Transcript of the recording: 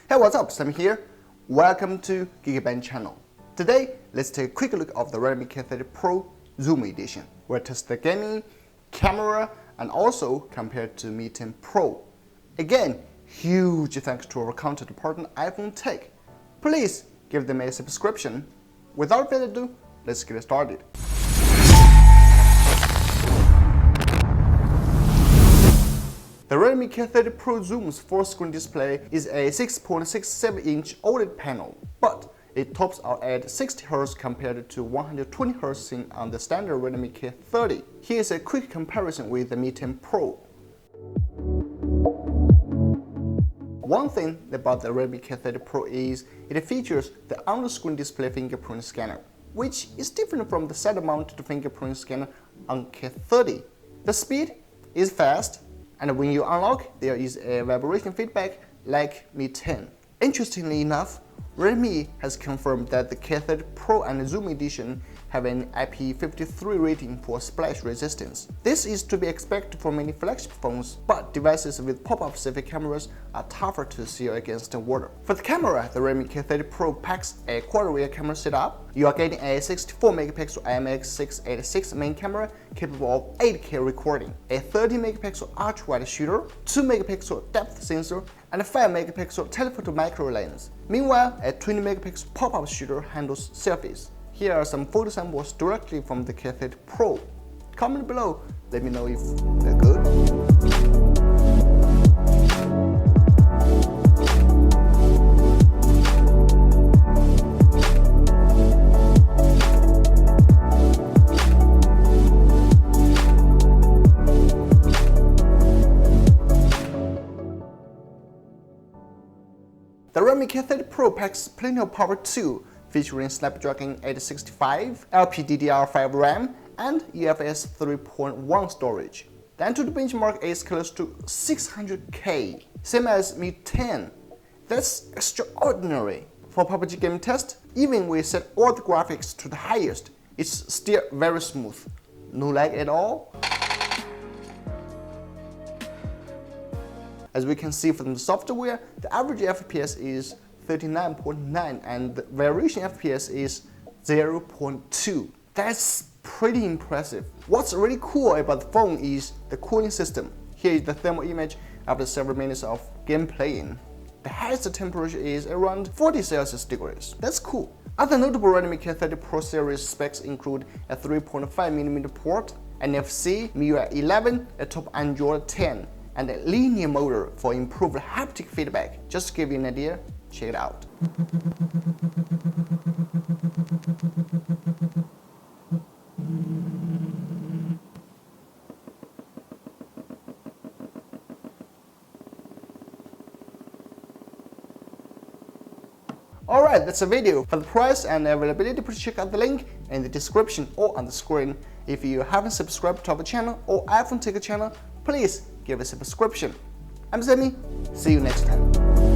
Hey, what's up? Sam here. Welcome to Geekbuying channel. Today, let's take a quick look of the Redmi K30 Pro Zoom Edition. We'll test the gaming, camera, and also compare it to Mi 10 Pro. Again, huge thanks to our content partner iPhone Tech. Please give them a subscription. Without further ado, let's get started. The Redmi K30 Pro Zoom's full-screen display is a 6.67-inch OLED panel, but it tops out at 60Hz compared to 120Hz seen on the standard Redmi K30. Here's a quick comparison with the Mi 10 Pro. One thing about the Redmi K30 Pro is it features the on-screen display fingerprint scanner, which is different from the side-mounted fingerprint scanner on K30. The speed is fast, and when you unlock, there is a vibration feedback like Mi 10. Interestingly enough, Redmi has confirmed that the K30 Pro and Zoom Edition have an IP53 rating for splash resistance. This is to be expected for many flagship phones, but devices with pop-up selfie cameras are tougher to seal against water. For the camera, the Redmi K30 Pro packs a quad-rear camera setup. You are getting a 64MP IMX686 main camera capable of 8K recording, a 30MP ultrawide shooter, 2MP depth sensor, and a 5MP telephoto micro lens. Meanwhile, a 20MP pop-up shooter handles selfies. Here are some photo samples directly from the K30 Pro. Comment below, let me know if they're good. The Redmi K30 Pro packs plenty of power too, featuring Snapdragon 865, LPDDR5 RAM, and UFS 3.1 storage. The Antutu benchmark is close to 600K, same as Mi 10. That's extraordinary. For PUBG game test, even when we set all the graphics to the highest, it's still very smooth. No lag at all. As we can see from the software, the average FPS is 39.9 and the variation FPS is 0.2. That's pretty impressive. What's really cool about the phone is the cooling system. Here is the thermal image after several minutes of game playing. The highest temperature is around 40 Celsius degrees. That's cool. Other notable Redmi K30 Pro series specs include a 3.5mm port, NFC, MIUI 11, a top Android 10, and a linear motor for improved haptic feedback. Just to give you an idea, check it out. Alright, that's a video. For the price and availability, please check out the link in the description or on the screen. If you haven't subscribed to our channel or iPhone Tech channel, please give us a subscription. I'm Sammy, see you next time.